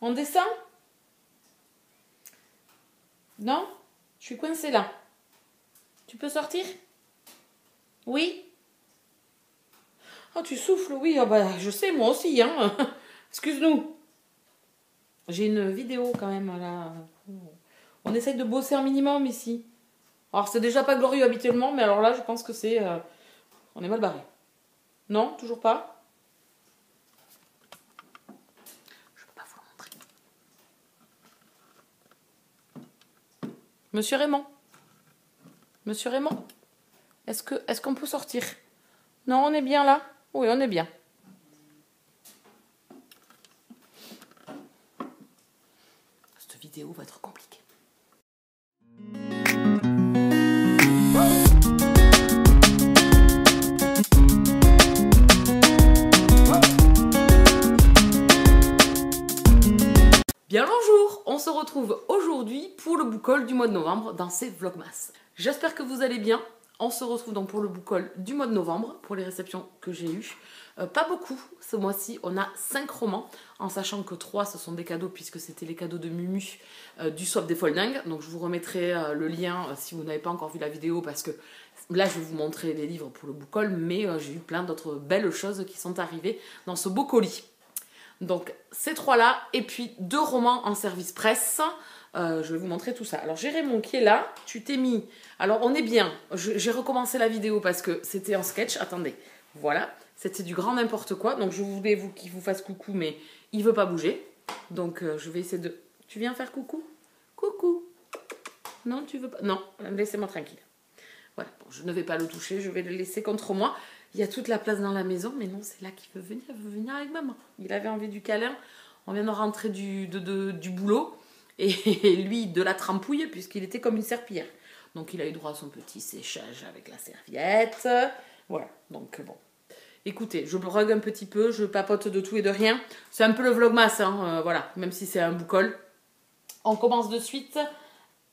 On descend? Non? Je suis coincée là. Tu peux sortir? Oui? Oh, tu souffles, oui. Oh, bah, je sais, moi aussi, hein. Excuse-nous. J'ai une vidéo quand même, là. On essaye de bosser un minimum ici. Alors, c'est déjà pas glorieux habituellement, mais alors là, je pense que c'est... on est mal barré. Non? Toujours pas? Je peux pas vous le montrer. Monsieur Raymond? Monsieur Raymond? Est-ce qu'on peut sortir? Non, on est bien là? Oui, on est bien. Cette vidéo va être compliquée. Bien bonjour, on se retrouve aujourd'hui pour le book haul du mois de novembre dans ces Vlogmas. J'espère que vous allez bien. On se retrouve donc pour le book haul du mois de novembre, pour les réceptions que j'ai eues. Pas beaucoup, ce mois-ci, on a 5 romans, en sachant que 3 ce sont des cadeaux, puisque c'était les cadeaux de Mumu du Swap des Folding. Donc je vous remettrai le lien si vous n'avez pas encore vu la vidéo, parce que là je vais vous montrer les livres pour le book haul, mais j'ai eu plein d'autres belles choses qui sont arrivées dans ce beau colis. Donc ces 3-là, et puis 2 romans en service presse. Je vais vous montrer tout ça. Alors j'ai Raymond qui est là, tu t'es mis... Alors on est bien, j'ai recommencé la vidéo parce que c'était en sketch. Attendez, voilà, c'était du grand n'importe quoi. Donc je voulais qu'il vous fasse coucou, mais il veut pas bouger. Donc je vais essayer de... Tu viens faire coucou? Coucou. Non, tu veux pas? Non, laissez-moi tranquille. Voilà, bon, je ne vais pas le toucher, je vais le laisser contre moi. Il y a toute la place dans la maison, mais non, c'est là qu'il veut venir avec maman. Il avait envie du câlin. On vient de rentrer du boulot. Et lui, de la trempouille, puisqu'il était comme une serpillière. Donc, il a eu droit à son petit séchage avec la serviette. Voilà, donc bon. Écoutez, je brogue un petit peu, je papote de tout et de rien. C'est un peu le vlogmas, hein, voilà, même si c'est un book haul. On commence de suite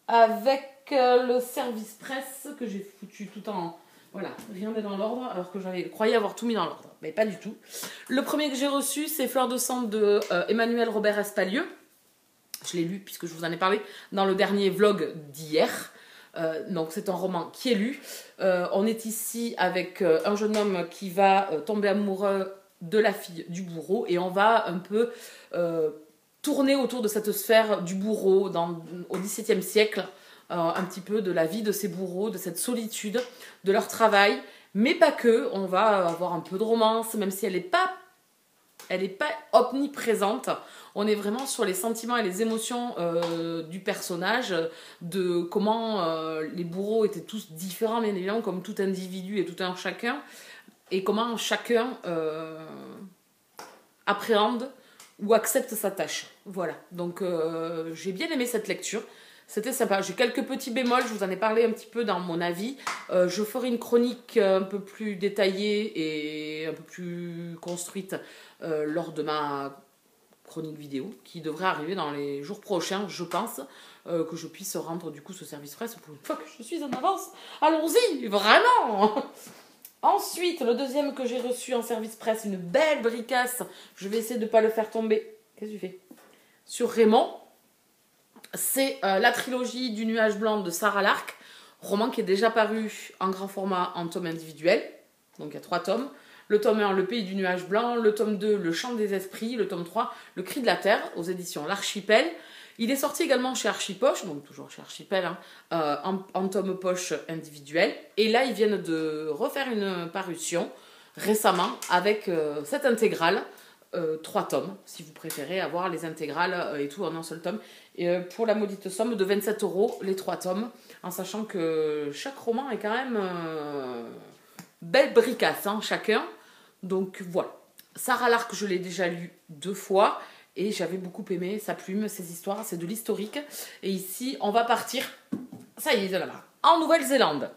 avec le service presse que j'ai foutu tout en... Voilà, rien n'est dans l'ordre, alors que j'avais croyé avoir tout mis dans l'ordre. Mais pas du tout. Le premier que j'ai reçu, c'est Fleur de sang de Emmanuel Robert Espalieu. Je l'ai lu puisque je vous en ai parlé dans le dernier vlog d'hier. Donc c'est un roman qui est lu. On est ici avec un jeune homme qui va tomber amoureux de la fille du bourreau. Et on va un peu tourner autour de cette sphère du bourreau au XVIIe siècle. Un petit peu de la vie de ces bourreaux, de cette solitude, de leur travail. Mais pas que. On va avoir un peu de romance, même si elle n'est pas omniprésente. On est vraiment sur les sentiments et les émotions du personnage, de comment les bourreaux étaient tous différents, bien évidemment, comme tout individu et tout un chacun, et comment chacun appréhende ou accepte sa tâche. Voilà, donc j'ai bien aimé cette lecture. C'était sympa. J'ai quelques petits bémols, je vous en ai parlé un petit peu dans mon avis. Je ferai une chronique un peu plus détaillée et un peu plus construite lors de ma chronique vidéo qui devrait arriver dans les jours prochains, je pense, que je puisse rendre du coup ce service presse pour une fois que je suis en avance. Allons-y, vraiment. Ensuite, le deuxième que j'ai reçu en service presse, une belle bricasse. Je vais essayer de ne pas le faire tomber. Qu'est-ce que tu fais? Sur Raymond. C'est la trilogie du nuage blanc de Sarah Lark, roman qui est déjà paru en grand format en tome individuel. Donc il y a 3 tomes. Le tome 1, Le pays du nuage blanc. Le tome 2, Le chant des esprits. Le tome 3, Le cri de la terre, aux éditions L'Archipel. Il est sorti également chez Archipoche, donc toujours chez Archipel, hein, en tome poche individuel. Et là, ils viennent de refaire une parution récemment avec cette intégrale. 3 tomes, si vous préférez avoir les intégrales et tout en un seul tome. Et pour la maudite somme de 27 €, les 3 tomes, en sachant que chaque roman est quand même belle bricasse, hein, chacun. Donc voilà. Sarah Lark, je l'ai déjà lu 2 fois et j'avais beaucoup aimé sa plume, ses histoires, c'est de l'historique. Et ici, on va partir, ça y est, de là-bas, en Nouvelle-Zélande.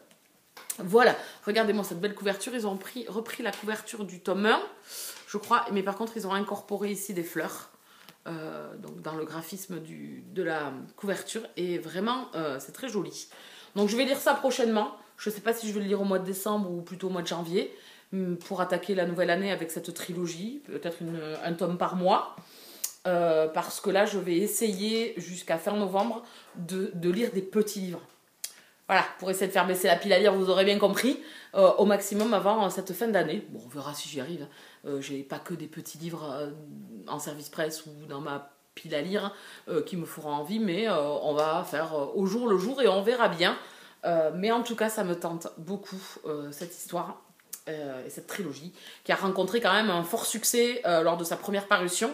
Voilà, regardez-moi cette belle couverture. Ils ont repris la couverture du tome 1, je crois, mais par contre, ils ont incorporé ici des fleurs donc dans le graphisme de la couverture. Et vraiment, c'est très joli. Donc, je vais lire ça prochainement. Je ne sais pas si je vais le lire au mois de décembre ou plutôt au mois de janvier pour attaquer la nouvelle année avec cette trilogie. Peut-être un tome par mois. parce que là, je vais essayer jusqu'à fin novembre de lire des petits livres. Voilà, pour essayer de faire baisser la pile à lire, vous aurez bien compris, au maximum avant cette fin d'année. Bon, on verra si j'y arrive. J'ai pas que des petits livres en service presse ou dans ma pile à lire qui me feront envie, mais on va faire au jour le jour et on verra bien. Mais en tout cas, ça me tente beaucoup, cette histoire et cette trilogie, qui a rencontré quand même un fort succès lors de sa première parution,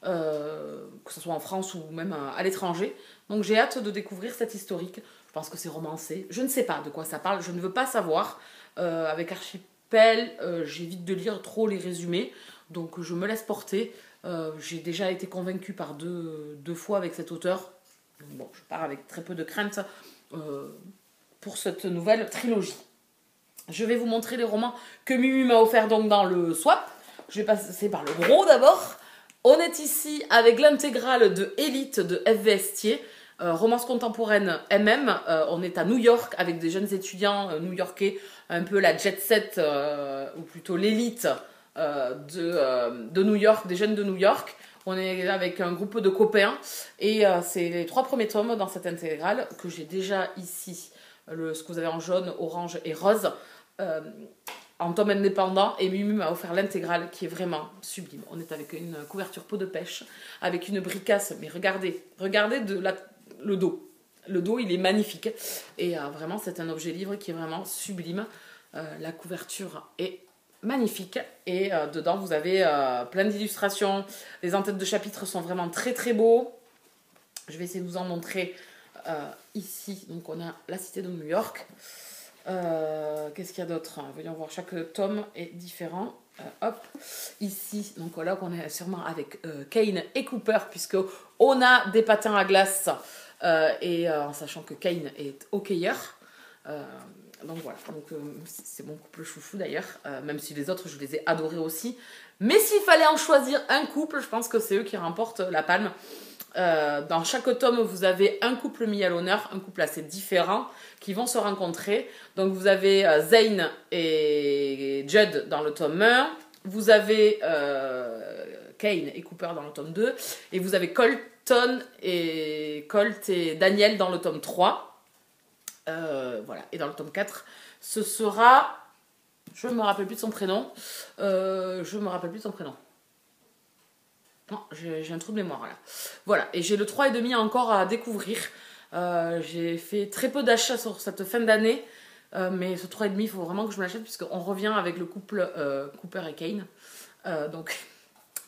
que ce soit en France ou même à l'étranger. Donc j'ai hâte de découvrir cette historique. Je pense que c'est romancé. Je ne sais pas de quoi ça parle, je ne veux pas savoir. Avec Archipel, j'évite de lire trop les résumés, donc je me laisse porter. J'ai déjà été convaincue par deux fois avec cet auteur. Bon, je pars avec très peu de crainte pour cette nouvelle trilogie. Je vais vous montrer les romans que Mimi m'a offert donc dans le swap. Je vais passer par le gros d'abord. On est ici avec l'intégrale de Élite de F.V. Estier. Romance contemporaine MM, on est à New York avec des jeunes étudiants new-yorkais, un peu la jet set, ou plutôt l'élite de New York, des jeunes de New York. On est avec un groupe de copains et c'est les 3 premiers tomes dans cette intégrale que j'ai déjà ici, ce que vous avez en jaune, orange et rose, en tome indépendant, et Mimi m'a offert l'intégrale qui est vraiment sublime. On est avec une couverture peau de pêche, avec une bricasse, mais regardez le dos. Le dos, il est magnifique. Et vraiment, c'est un objet livre qui est vraiment sublime. La couverture est magnifique. Et dedans, vous avez plein d'illustrations. Les en-têtes de chapitres sont vraiment très très beaux. Je vais essayer de vous en montrer ici. Donc, on a la cité de New York. Qu'est-ce qu'il y a d'autre? Voyons voir, chaque tome est différent. Hop, ici, donc là on est sûrement avec Kane et Cooper, puisque on a des patins à glace et en sachant que Kane est hockeyeur. Donc voilà, c'est mon couple chouchou d'ailleurs, même si les autres je les ai adorés aussi. Mais s'il fallait en choisir un couple, je pense que c'est eux qui remportent la palme. Dans chaque tome, vous avez un couple mis à l'honneur, un couple assez différent, qui vont se rencontrer. Donc vous avez Zane et Judd dans le tome 1, vous avez Kane et Cooper dans le tome 2, et vous avez Colt et Daniel dans le tome 3. Voilà. Et dans le tome 4, ce sera... Je me rappelle plus de son prénom. Non, j'ai un trou de mémoire là. Voilà, et j'ai le 3,5 encore à découvrir. J'ai fait très peu d'achats sur cette fin d'année, mais ce 3,5, il faut vraiment que je me l'achète, puisqu'on revient avec le couple Cooper et Kane. Donc,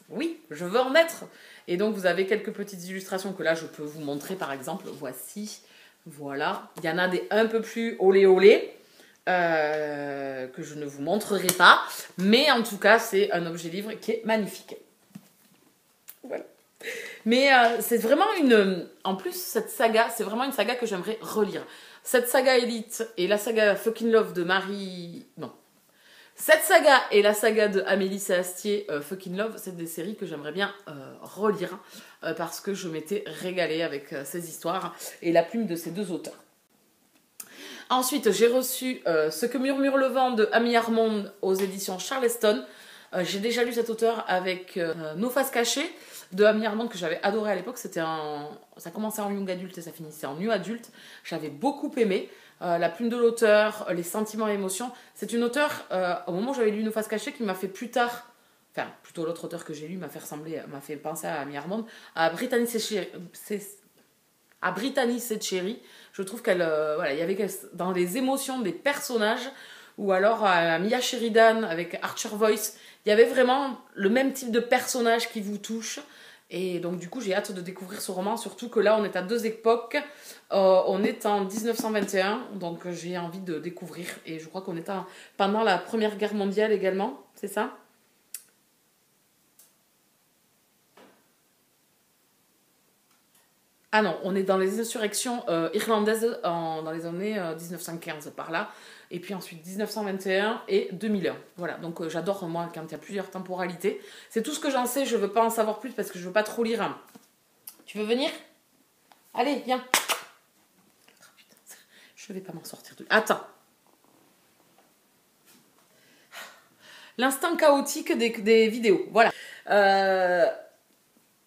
oui, je veux en mettre. Et donc, vous avez quelques petites illustrations que là, je peux vous montrer, par exemple. Voici, voilà. Il y en a des un peu plus olé olé, que je ne vous montrerai pas. Mais en tout cas, c'est un objet livre qui est magnifique. Voilà. Mais c'est vraiment en plus, cette saga, c'est vraiment une saga que j'aimerais relire. Cette saga Elite et la saga Fucking Love de Marie... Non. Cette saga et la saga de Amélie Séastier, Fucking Love, c'est des séries que j'aimerais bien relire, parce que je m'étais régalée avec ces histoires et la plume de ces deux auteurs. Ensuite, j'ai reçu Ce que murmure le vent de Amy Armand aux éditions Charleston. J'ai déjà lu cet auteur avec Nos faces cachées de Amy Armand, que j'avais adoré à l'époque. Ça commençait en young adulte et ça finissait en new adulte. J'avais beaucoup aimé. La plume de l'auteur, les sentiments et émotions. C'est une auteure, au moment où j'avais lu Nos faces cachées, qui m'a fait plus tard, enfin plutôt l'autre auteur que j'ai lu m'a fait penser à Amy Armand, à Brittany Setcheri. Je trouve qu'elle, voilà, il y avait dans les émotions des personnages, ou alors à Mia Sheridan avec Archer Voice, il y avait vraiment le même type de personnage qui vous touche. Et donc du coup j'ai hâte de découvrir ce roman, surtout que là on est à deux époques. On est en 1921, donc j'ai envie de découvrir. Et je crois qu'on est pendant la Première Guerre mondiale également, c'est ça? Ah non, on est dans les insurrections irlandaises dans les années 1915 par là. Et puis ensuite 1921 et 2001. Voilà, donc j'adore moi quand il y a plusieurs temporalités. C'est tout ce que j'en sais, je veux pas en savoir plus parce que je veux pas trop lire. Tu veux venir? Allez, viens. Oh, putain, je vais pas m'en sortir. Attends. L'instant chaotique des vidéos, voilà.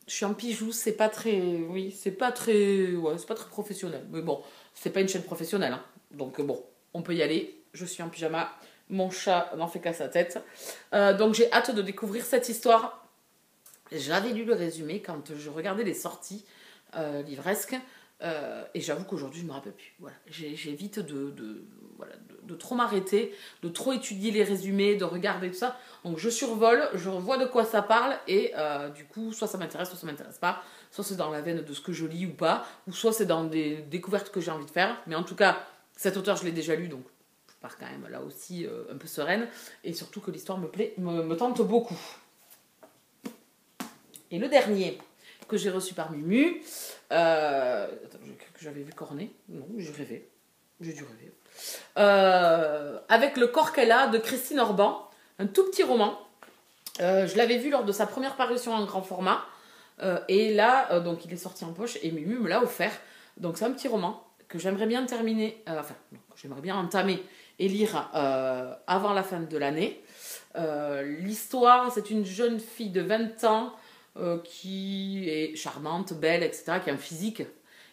Je suis en pyjou, c'est pas très... Oui, c'est pas très... Ouais, c'est pas très professionnel. Mais bon, c'est pas une chaîne professionnelle. Hein. Donc bon, on peut y aller. Je suis en pyjama. Mon chat n'en fait qu'à sa tête. Donc j'ai hâte de découvrir cette histoire. J'avais lu le résumé quand je regardais les sorties livresques. Et j'avoue qu'aujourd'hui, je me rappelle plus. Voilà. J'évite voilà, de trop m'arrêter, de trop étudier les résumés, de regarder tout ça. Donc je survole, je vois de quoi ça parle et du coup, soit ça m'intéresse, soit ça m'intéresse pas. Soit c'est dans la veine de ce que je lis ou pas, ou soit c'est dans des découvertes que j'ai envie de faire. Mais en tout cas, cet auteur, je l'ai déjà lu, donc je pars quand même là aussi un peu sereine. Et surtout que l'histoire me plaît, me tente beaucoup. Et le dernier que j'ai reçu par Mumu, attends, que j'avais vu corner, non, j'ai rêvé, j'ai dû rêver. Avec le corps qu'elle a de Christine Orban, un tout petit roman. Je l'avais vu lors de sa première parution en grand format. Et là, donc il est sorti en poche et Mumu me l'a offert. Donc c'est un petit roman que j'aimerais bien terminer, enfin, non, que j'aimerais bien entamer et lire avant la fin de l'année. L'histoire, c'est une jeune fille de 20 ans qui est charmante, belle, etc., qui a un physique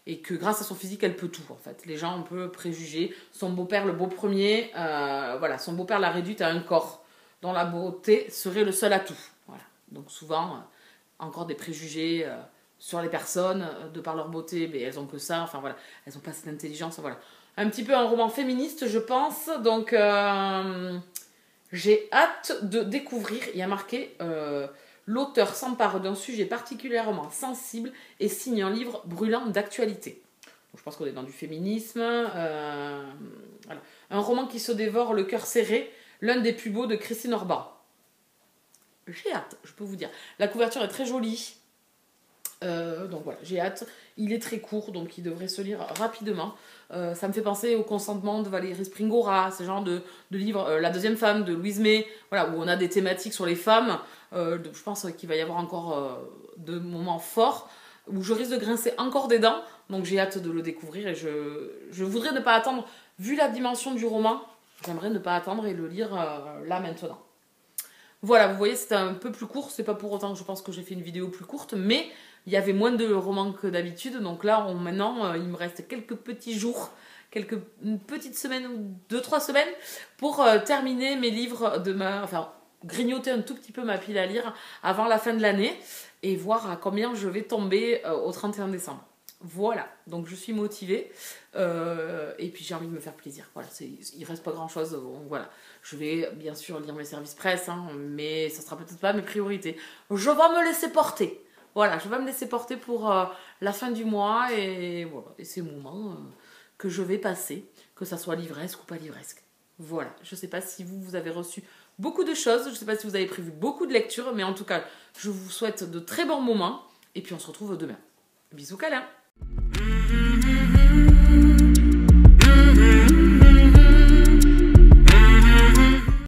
et que grâce à son physique, elle peut tout en fait. Les gens ont un peu préjugé. Son beau-père, le beau premier, voilà, son beau-père l'a réduite à un corps dont la beauté serait le seul atout. Voilà. Donc souvent, encore des préjugés sur les personnes, de par leur beauté, mais elles ont que ça, enfin voilà, elles n'ont pas cette intelligence, voilà. Un petit peu un roman féministe, je pense, donc j'ai hâte de découvrir. Il y a marqué... l'auteur s'empare d'un sujet particulièrement sensible et signe un livre brûlant d'actualité. Je pense qu'on est dans du féminisme. Voilà. Un roman qui se dévore le cœur serré, l'un des plus beaux de Christine Orban. J'ai hâte, je peux vous dire. La couverture est très jolie. Donc voilà, j'ai hâte. Il est très court, donc il devrait se lire rapidement. Ça me fait penser au Consentement de Valérie Springora, ce genre de livre, La deuxième femme de Louise May, voilà, où on a des thématiques sur les femmes. Je pense qu'il va y avoir encore de moments forts où je risque de grincer encore des dents. Donc j'ai hâte de le découvrir et je voudrais ne pas attendre, vu la dimension du roman, j'aimerais ne pas attendre et le lire là maintenant. Voilà, vous voyez, c'était un peu plus court. C'est pas pour autant que je pense que j'ai fait une vidéo plus courte, mais il y avait moins de romans que d'habitude. Donc là, maintenant, il me reste quelques petits jours, une petite semaine ou 2-3 semaines pour terminer mes livres enfin, grignoter un tout petit peu ma pile à lire avant la fin de l'année et voir à combien je vais tomber au 31 décembre. Voilà, donc je suis motivée et puis j'ai envie de me faire plaisir. Voilà, il reste pas grand chose. Donc voilà, je vais bien sûr lire mes services presse, hein, mais ça sera peut-être pas mes priorités. Je vais me laisser porter. Voilà, je vais me laisser porter pour la fin du mois et voilà, et ces moments que je vais passer, que ça soit livresque ou pas livresque. Voilà, je sais pas si vous avez reçu beaucoup de choses, je sais pas si vous avez prévu beaucoup de lectures, mais en tout cas, je vous souhaite de très bons moments et puis on se retrouve demain. Bisous câlins.